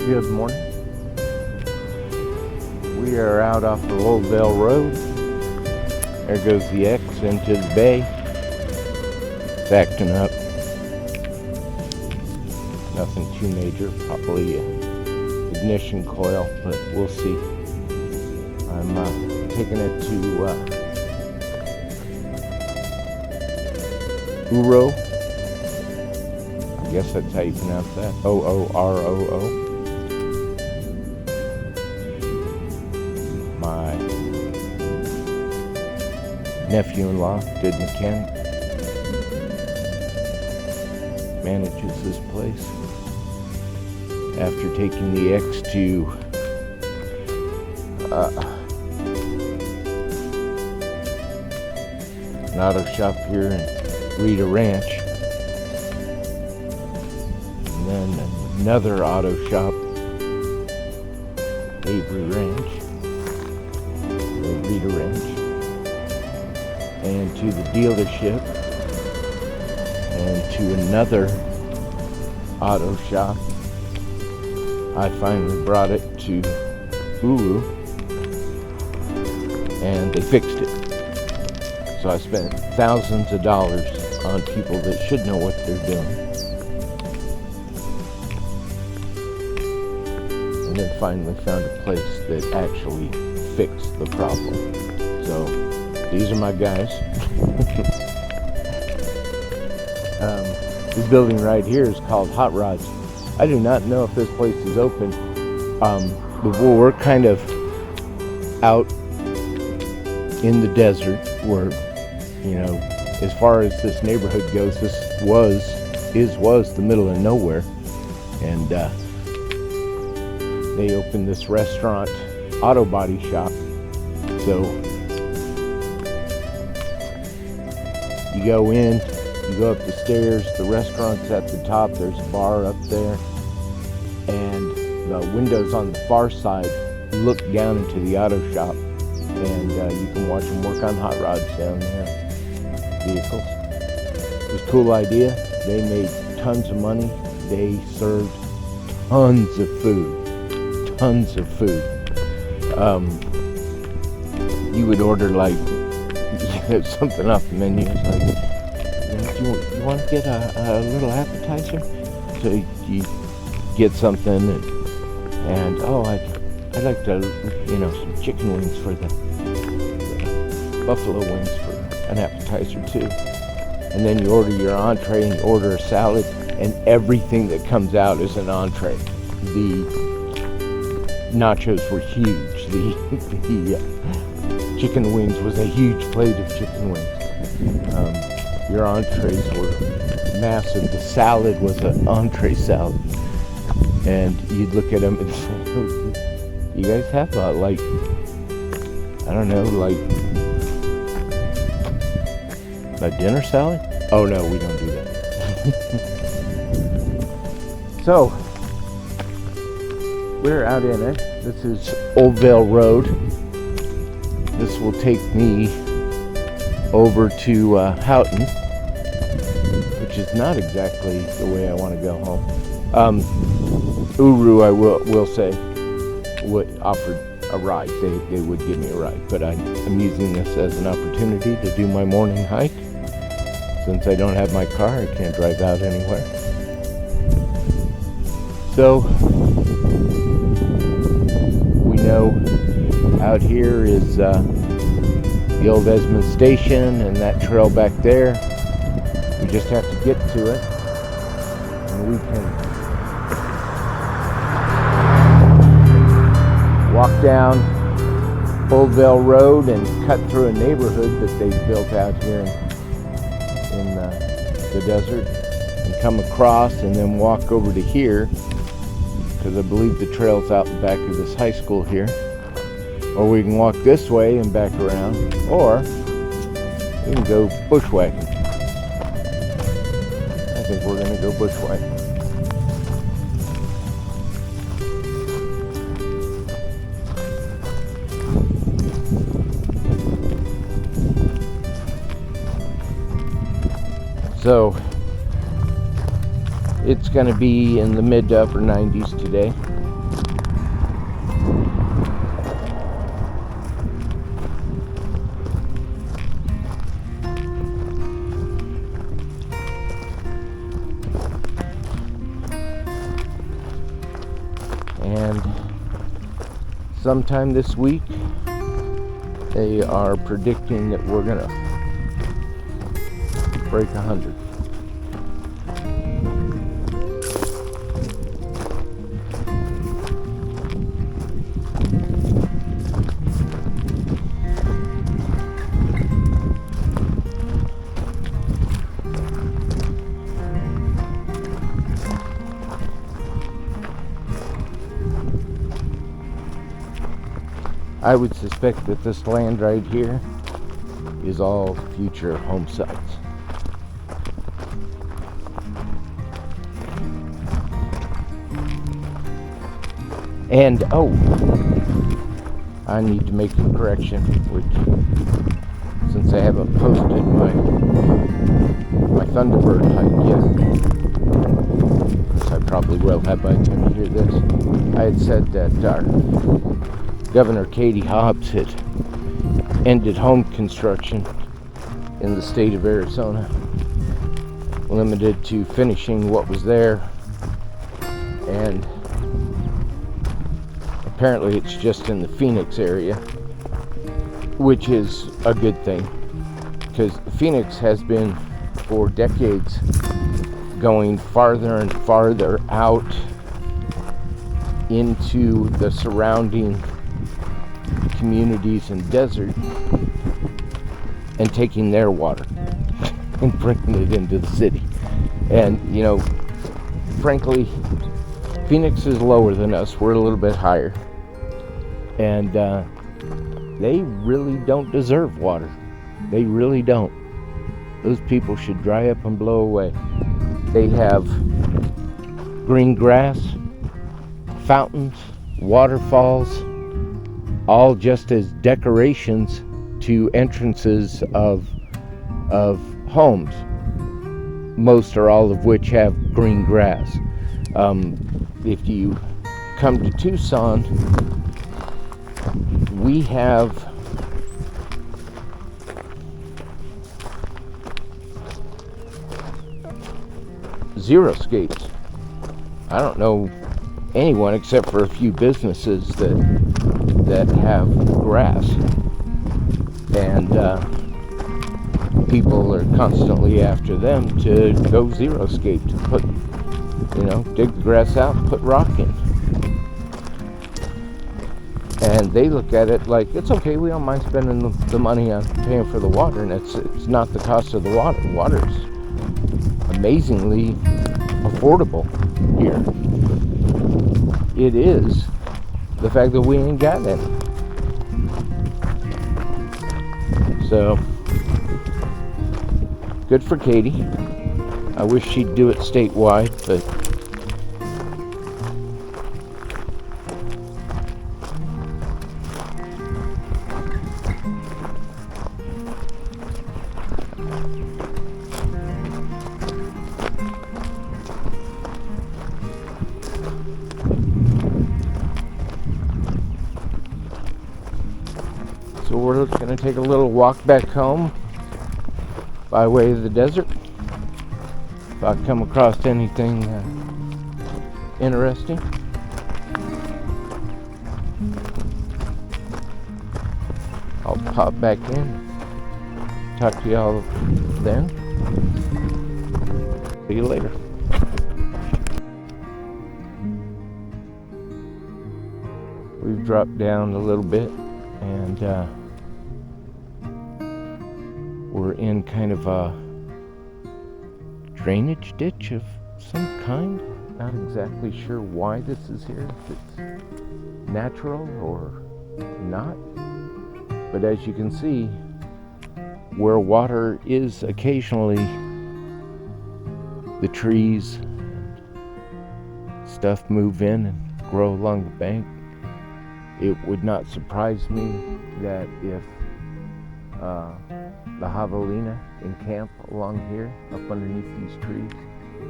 Good morning. We are out off of Old Bell Road. There goes the X into the bay. It's acting up. Nothing too major, probably an ignition coil, but we'll see. I'm taking it to OOROO. I guess that's how you pronounce that. OOROO. My nephew-in-law, good mechanic, manages this place. After taking the X to an auto shop here in Rita Ranch, and then another auto shop, Avery Ranch, Rita Ranch, and to the dealership, and to another auto shop. I finally brought it to OOROO, and they fixed it. So I spent thousands of dollars on people that should know what they're doing. And then finally found a place that actually fixed the problem. So these are my guys. This building right here is called Hot Rods. I do not know if this place is open. But we're kind of out in the desert where, you know, as far as this neighborhood goes, this was the middle of nowhere. And they opened this restaurant, auto body shop. So you go in, you go up the stairs, the restaurant's at the top, there's a bar up there, and the windows on the far side look down into the auto shop, and you can watch them work on hot rods down there, vehicles. It was a cool idea. They made tons of money. They served tons of food. You would order like something off the menu. It's like, you want to get a little appetizer? So you get something, and I'd like to, some chicken wings for the buffalo wings for an appetizer too. And then you order your entree, and you order a salad, and everything that comes out is an entree. The nachos were huge. The chicken wings was a huge plate of chicken wings. Your entrees were massive. The salad was an entree salad. And you'd look at them and say, you guys have a dinner salad? Oh no, we don't do that. So, we're out in it. This is Old Vale Road. This will take me over to Houghton, which is not exactly the way I want to go home. OOROO, I will say, offered a ride. They would give me a ride, but I'm using this as an opportunity to do my morning hike. Since I don't have my car, I can't drive out anywhere. So, we know out here is the old Esmond Station and that trail back there. We just have to get to it, and we can walk down Old Vale Road and cut through a neighborhood that they've built out here in the desert, and come across and then walk over to here, because I believe the trail's out the back of this high school here. Or we can walk this way and back around, or we can go bushwhacking. I think we're going to go bushwhacking. So it's going to be in the mid to upper 90s today. And sometime this week, they are predicting that we're gonna break 100. I would suspect that this land right here is all future home sites. And I need to make a correction, which, since I haven't posted my Thunderbird hike yet, which I probably will have by the time you hear this, I had said that our Governor Katie Hobbs had ended home construction in the state of Arizona, limited to finishing what was there, and apparently it's just in the Phoenix area, which is a good thing, because Phoenix has been for decades going farther and farther out into the surrounding communities and desert and taking their water and bringing it into the city. And you know, frankly, Phoenix is lower than us. We're a little bit higher, and they really don't deserve water. They really don't. Those people should dry up and blow away. They have green grass, fountains, waterfalls, all just as decorations to entrances of homes, most or all of which have green grass. If you come to Tucson, we have xeriscapes. I don't know anyone except for a few businesses that have grass, and people are constantly after them to go xeriscape, to put, dig the grass out, put rock in. And they look at it like, it's okay, we don't mind spending the money on paying for the water, and it's not the cost of the water. Water's amazingly affordable here. It is the fact that we ain't got any. So, good for Katie. I wish she'd do it statewide, but so we're going to take a little walk back home by way of the desert. If I come across anything interesting, I'll pop back in, talk to y'all then. See you later. We've dropped down a little bit, and we're in kind of a drainage ditch of some kind. Not exactly sure why this is here, if it's natural or not. But as you can see, where water is occasionally, the trees and stuff move in and grow along the bank. It would not surprise me that if the javelina encamp along here, up underneath these trees,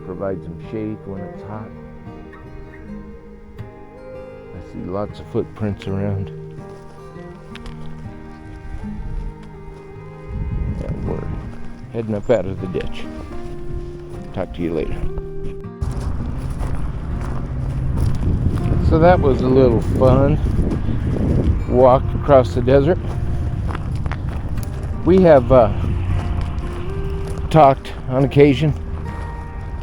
provide some shade when it's hot. I See lots of footprints around. And we're heading up out of the ditch. Talk to you later. So that was a little fun walk across the desert. We have talked on occasion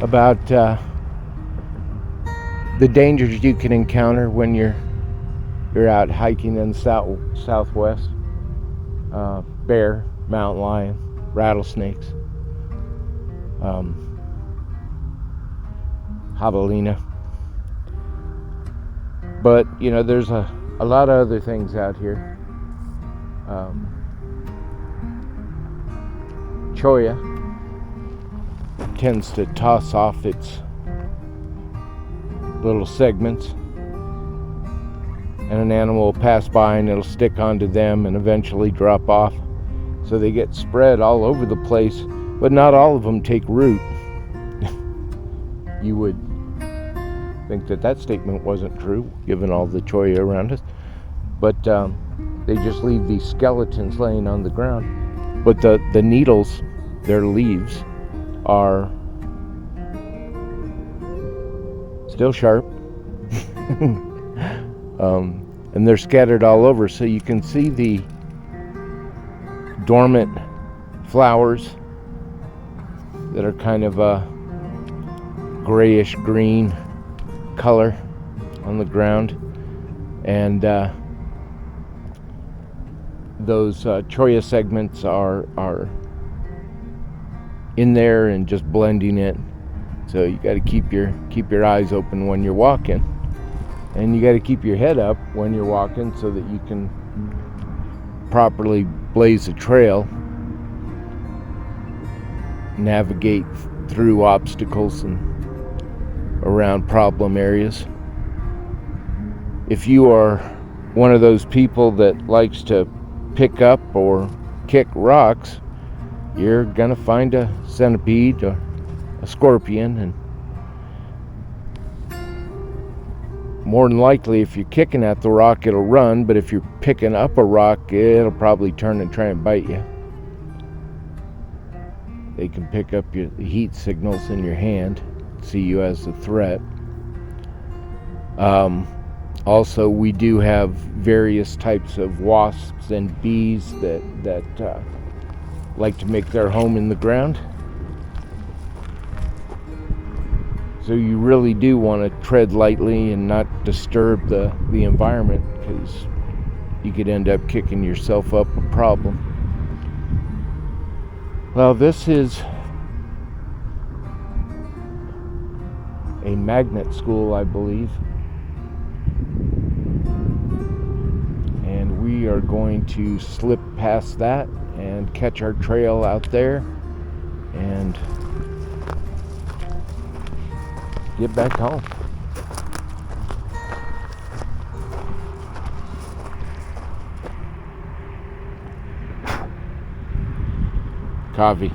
about the dangers you can encounter when you're out hiking in the southwest. Bear, mountain lion, rattlesnakes, javelina. But you know, there's a lot of other things out here. Cholla tends to toss off its little segments, and an animal will pass by and it'll stick onto them and eventually drop off. So they get spread all over the place, but not all of them take root. You would think that statement wasn't true, given all the cholla around us. But they just leave these skeletons laying on the ground. But the needles, their leaves, are still sharp. And they're scattered all over, so you can see the dormant flowers that are kind of a grayish green color on the ground, and those cholla segments are in there and just blending it. So you got to keep your eyes open when you're walking, and you got to keep your head up when you're walking so that you can properly blaze a trail, navigate through obstacles and around problem areas. If you are one of those people that likes to pick up or kick rocks, you're gonna find a centipede or a scorpion, and more than likely, if you're kicking at the rock, it'll run, but if you're picking up a rock, it'll probably turn and try and bite you. They can pick up your heat signals in your hand, see you as a threat. Also, we do have various types of wasps and bees that like to make their home in the ground. So you really do want to tread lightly and not disturb the environment, because you could end up kicking yourself up a problem. Well, this is a magnet school, I believe. And we are going to slip past that and catch our trail out there and get back home. Coffee.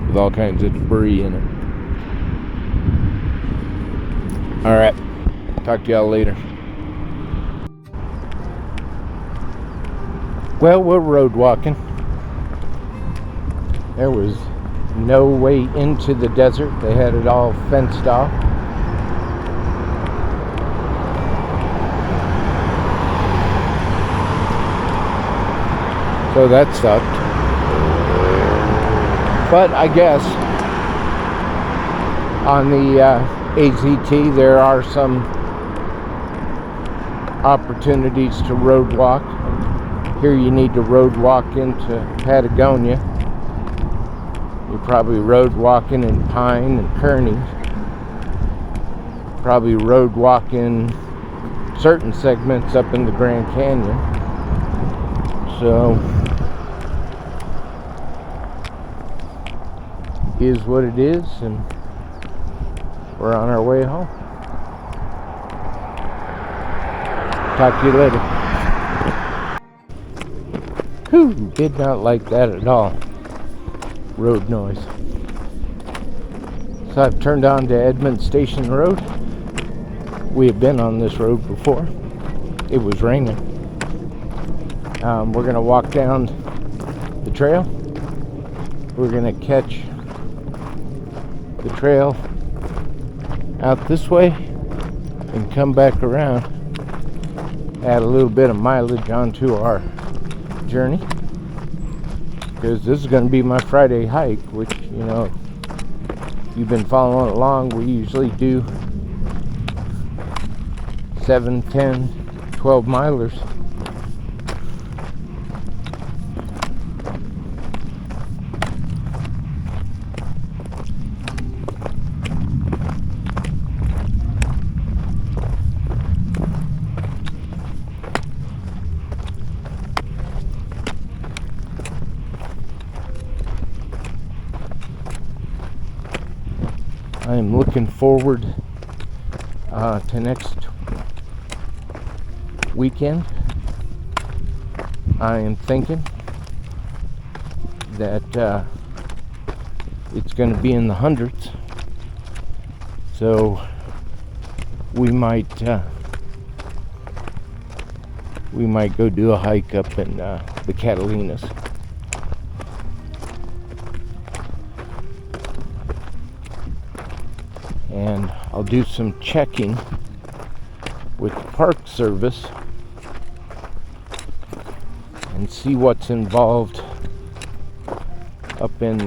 With all kinds of debris in it. Alright, talk to y'all later. Well, we're road walking. There was no way into the desert. They had it all fenced off. So that sucked. But I guess on the AZT there are some opportunities to road walk. Here you need to road walk into Patagonia. You're probably road walking in Pine and Kearney. Probably road walking certain segments up in the Grand Canyon. So, is what it is, and we're on our way home. Talk to you later. Whew, did not like that at all. road noise. So I've turned on to Edmond Station Road. We have been on this road before. It was raining. We're going to walk down the trail. We're going to catch the trail out this way and come back around, add a little bit of mileage onto our journey, because this is going to be my Friday hike, which, you know, if you've been following along, we usually do 7, 10, 12 milers. I am looking forward to next weekend. I am thinking that it's going to be in the hundreds, so we might go do a hike up in the Catalinas. And I'll do some checking with the Park Service and see what's involved up in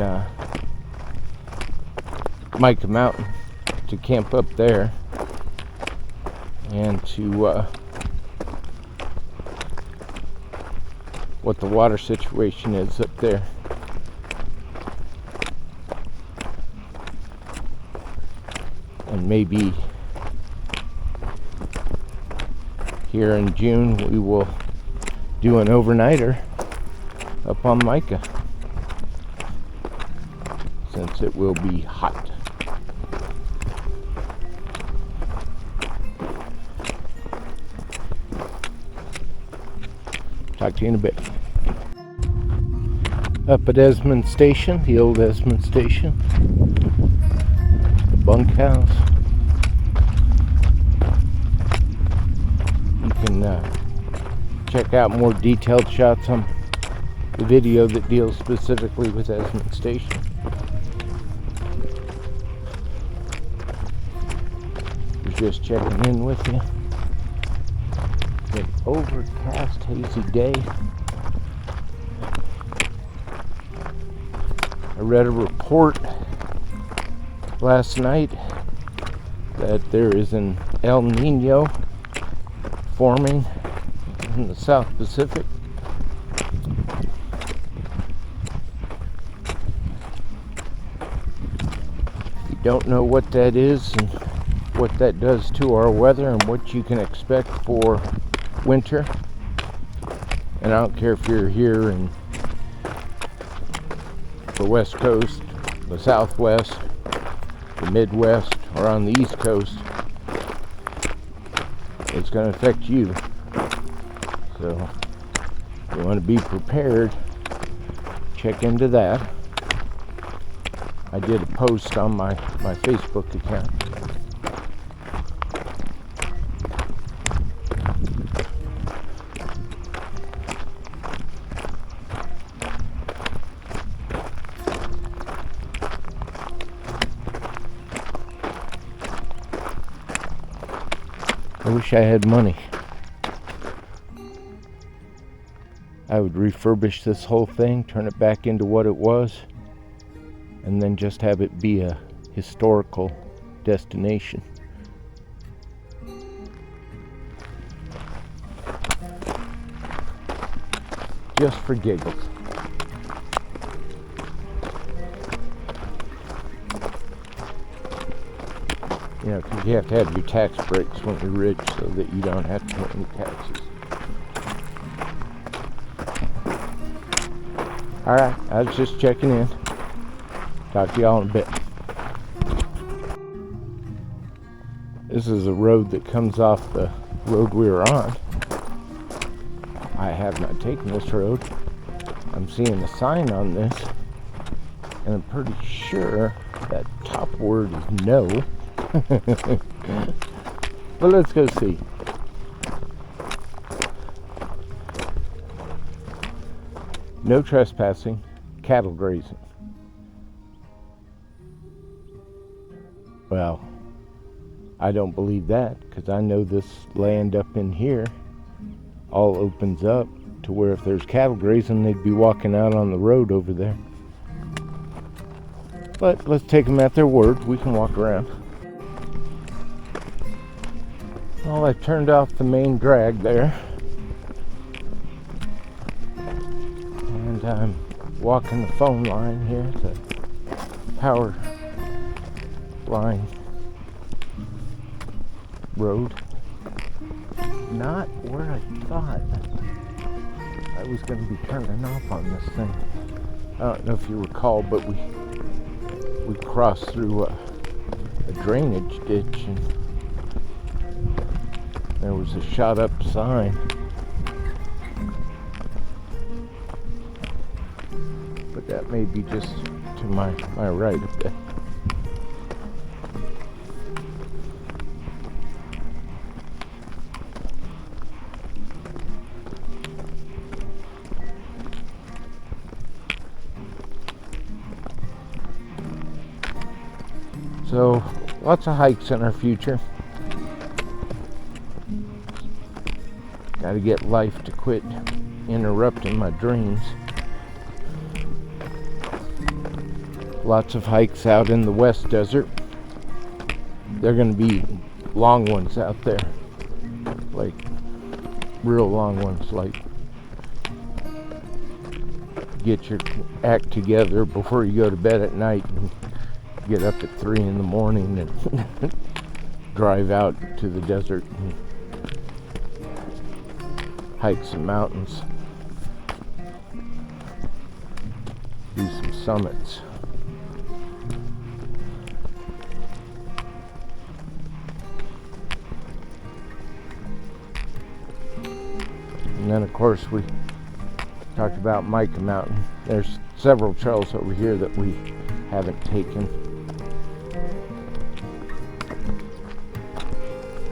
Mica Mountain to camp up there, and to what the water situation is up there. And maybe here in June we will do an overnighter up on Mica, since it will be hot. Talk to you in a bit. Up at Esmond Station, the old Esmond Station, the bunkhouse. You can check out more detailed shots on the video that deals specifically with Esmond Station. Was just checking in with you. An overcast, hazy day. I read a report last night that there is an El Nino forming in the South Pacific. We don't know what that is and what that does to our weather and what you can expect for winter. And I don't care if you're here in the West Coast, the Southwest, the Midwest, or on the East Coast, it's going to affect you. So you want to be prepared. Check into that. I did a post on my Facebook account. I wish I had money. I would refurbish this whole thing, turn it back into what it was, and then just have it be a historical destination. Just for giggles. You know, because you have to have your tax breaks when you're rich so that you don't have to pay any taxes. Alright, I was just checking in. Talk to y'all in a bit. This is a road that comes off the road we were on. I have not taken this road. I'm seeing a sign on this, And I'm pretty sure that top word is no. But let's go see. No trespassing, cattle grazing. Well, I don't believe that, because I know this land up in here all opens up to where if there's cattle grazing, they'd be walking out on the road over there. But let's take them at their word. We can walk around. Well, I turned off the main drag there. And I'm walking the phone line here, the power line road. Not where I thought I was going to be turning off on this thing. I don't know if you recall, but we crossed through a drainage ditch, and there was a shot up sign. But that may be just to my right a bit. So, lots of hikes in our future. Got to get life to quit interrupting my dreams. Lots of hikes out in the West Desert. They're going to be long ones out there. Like, real long ones. Like, get your act together before you go to bed at night and get up at 3 in the morning and drive out to the desert and hike some mountains, do some summits. And then of course we talked about Mica Mountain. There's several trails over here that we haven't taken.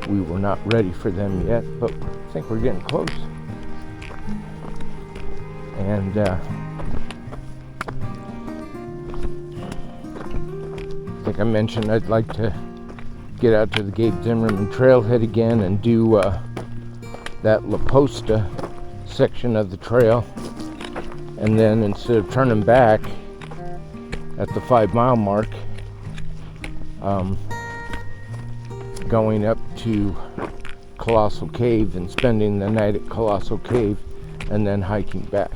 We were not ready for them yet, but I think we're getting close. And I think I mentioned I'd like to get out to the Gabe Zimmerman trailhead again and do that La Posta section of the trail. And then instead of turning back at the 5-mile mark, going up to Colossal Cave and spending the night at Colossal Cave and then hiking back.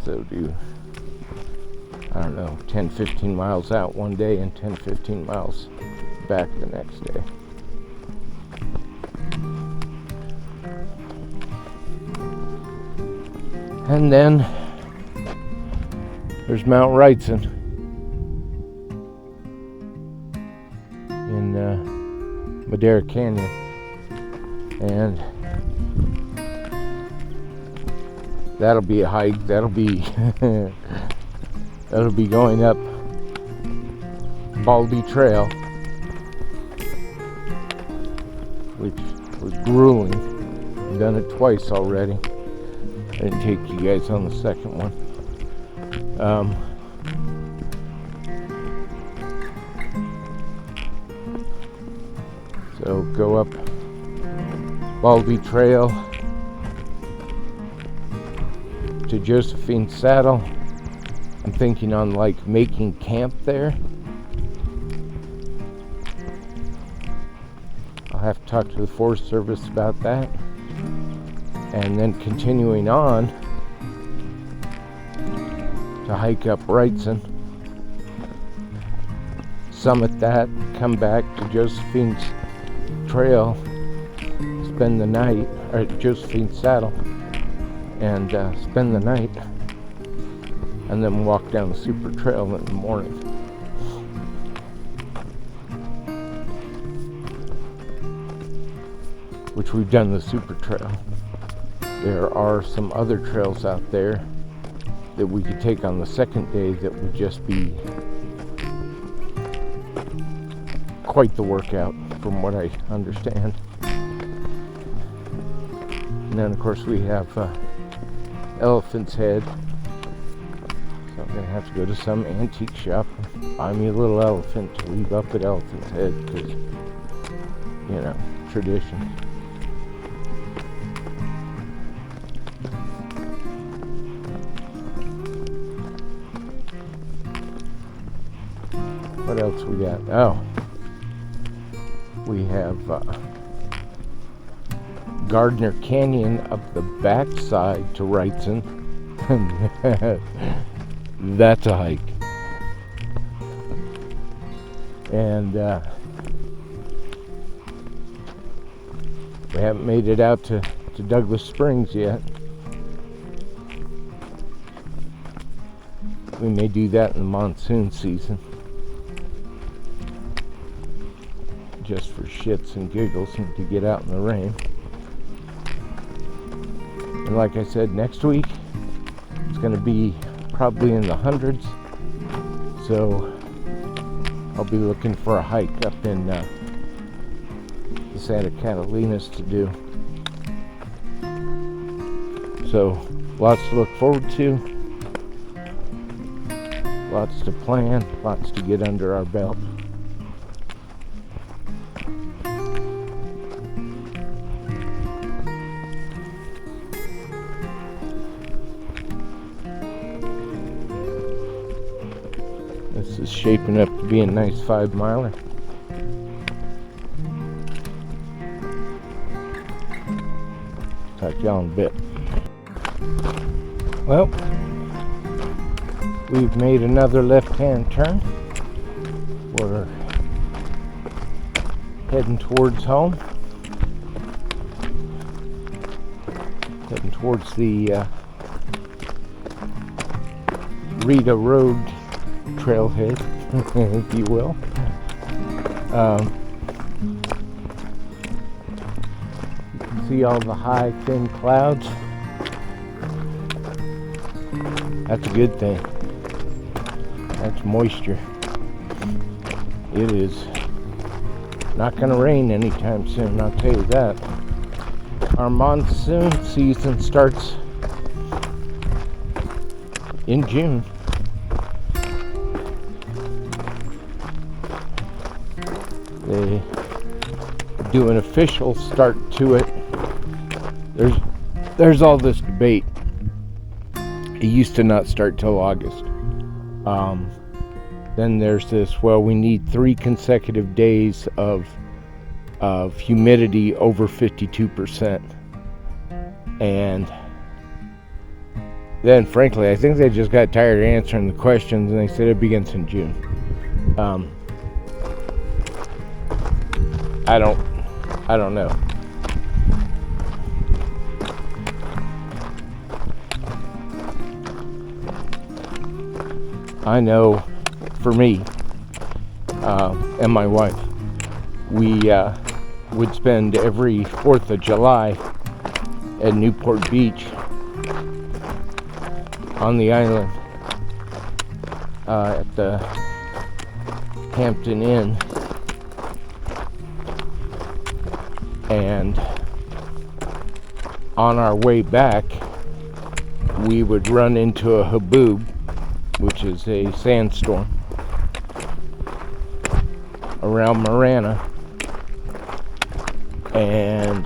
So do, I don't know, 10-15 miles out one day and 10-15 miles back the next day. And then there's Mount Wrightson in Madera Canyon, and that'll be a hike. That'll be that'll be going up Baldy Trail, which was grueling. I've done it twice already. I didn't take you guys on the second one. So go up Baldy Trail to Josephine Saddle. I'm thinking on like making camp there. I'll have to talk to the Forest Service about that. And then continuing on to hike up Wrightson, summit that, come back to Josephine's Trail, spend the night, or at Josephine Saddle, and spend the night, and then walk down the Super Trail in the morning. Which we've done the Super Trail. there are some other trails out there that we could take on the second day that would just be quite the workout, from what I understand. And then, of course, we have Elephant's Head. So I'm going to have to go to some antique shop and buy me a little elephant to leave up at Elephant's Head, because, you know, tradition. What else we got? Oh, we have Gardner Canyon up the backside to Wrightson. That's a hike. And we haven't made it out to Douglas Springs yet. We may do that in the monsoon season, just for shits and giggles and to get out in the rain. And like I said, next week it's going to be probably in the hundreds, so I'll be looking for a hike up in the Santa Catalinas to do. So lots to look forward to, lots to plan, lots to get under our belt. This is shaping up to be a nice 5-miler. Talk to y'all in a bit. Well, we've made another left-hand turn. We're heading towards home. Heading towards the Rita Road trailhead, if you will. You can see all the high, thin clouds. That's a good thing. That's moisture. It is not going to rain anytime soon, I'll tell you that. Our monsoon season starts in June. They do an official start to it. There's all this debate. It used to not start till August. Then there's this, well, we need 3 consecutive days of humidity over 52%. And then, frankly, I think they just got tired of answering the questions, and they said it begins in June. I don't know. I know, for me and my wife, we would spend every 4th of July at Newport Beach on the island at the Hampton Inn, and on our way back we would run into a haboob, which is a sandstorm, around Marana, and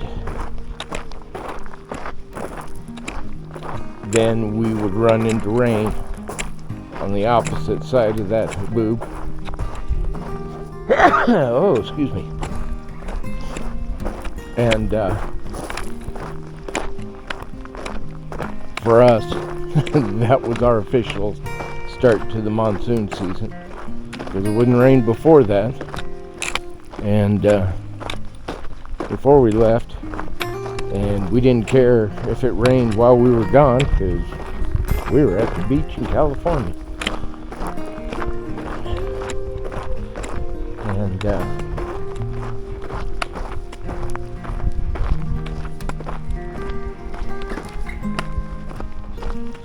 then we would run into rain on the opposite side of that haboob. Oh, excuse me. And for us, that was our official start to the monsoon season, because it wouldn't rain before that. And before we left, and we didn't care if it rained while we were gone, because we were at the beach in California. And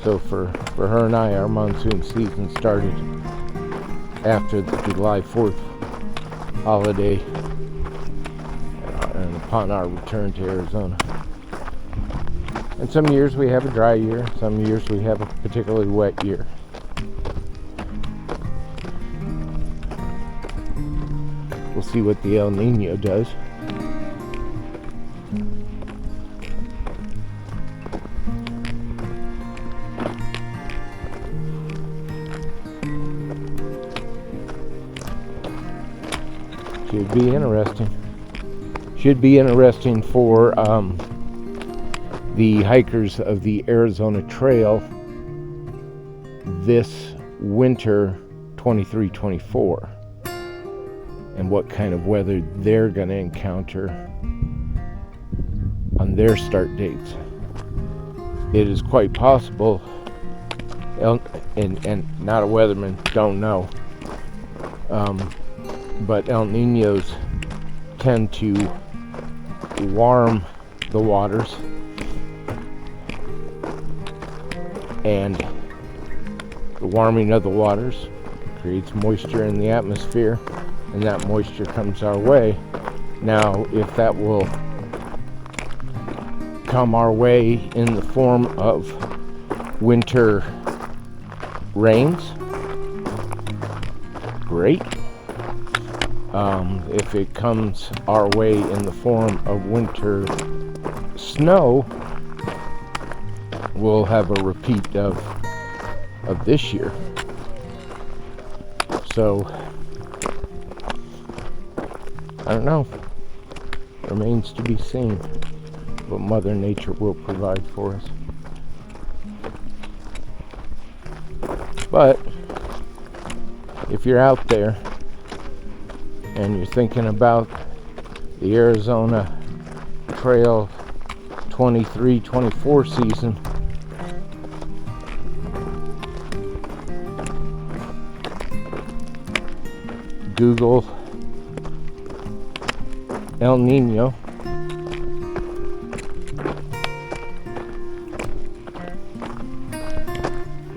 So for her and I, our monsoon season started after the July 4th holiday and upon our return to Arizona. And some years we have a dry year, some years we have a particularly wet year. We'll see what the El Nino does. Should be interesting. Should be interesting for the hikers of the Arizona Trail this winter 23-24, and what kind of weather they're going to encounter on their start dates. It is quite possible, and not a weatherman, don't know, but El Ninos tend to warm the waters, and the warming of the waters creates moisture in the atmosphere, and that moisture comes our way. Now, if that will come our way in the form of winter rains, great. If it comes our way in the form of winter snow, we'll have a repeat of this year. So, I don't know. Remains to be seen what Mother Nature will provide for us. But if you're out there and you're thinking about the Arizona Trail 23-24 season, Google El Nino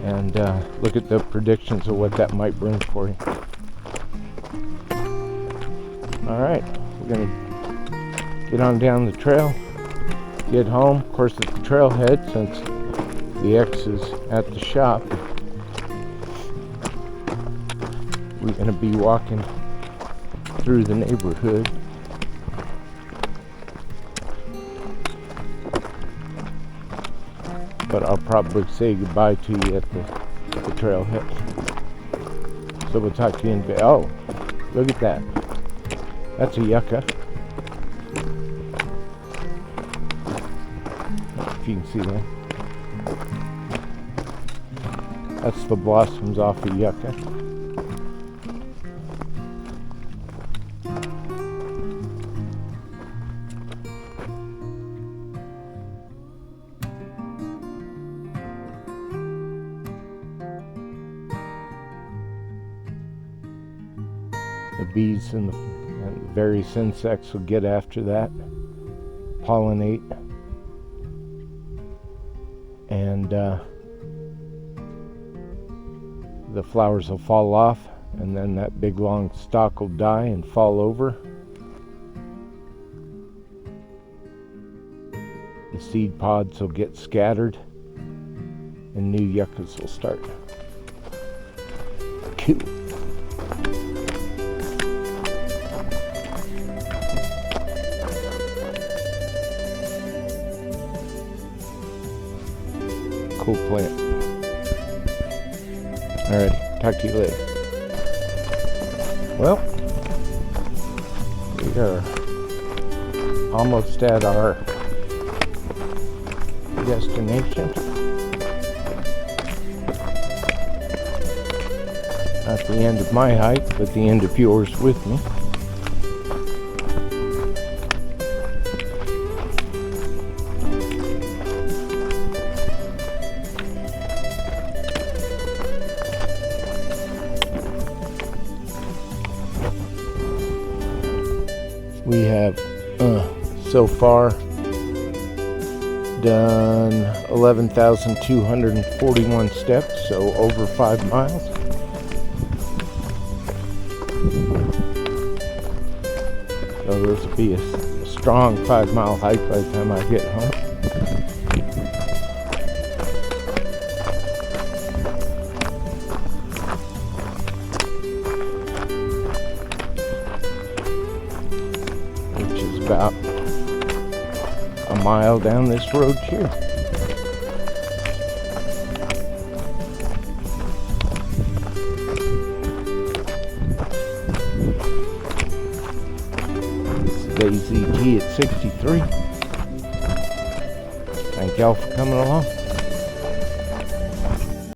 and look at the predictions of what that might bring for you. Alright, we're going to get on down the trail, get home. Of course, at the trailhead, since the X is at the shop, we're going to be walking through the neighborhood. But I'll probably say goodbye to you at the trailhead. So we'll talk to you in a bit. Oh, look at that. That's a yucca. If you can see that. That's the blossoms off a yucca. The bees and the various insects will get after that, pollinate, and the flowers will fall off, and then that big long stalk will die and fall over. The seed pods will get scattered, and new yuccas will start. Cool. Cool plant. Alright, talk to you later. Well, we are almost at our destination. Not the end of my hike, but the end of yours with me. We have so far done 11,241 steps, so over 5 miles. So this will be a strong 5-mile hike by the time I get home. Which is about a mile down this road here. This is AZG at 63. Thank y'all for coming along.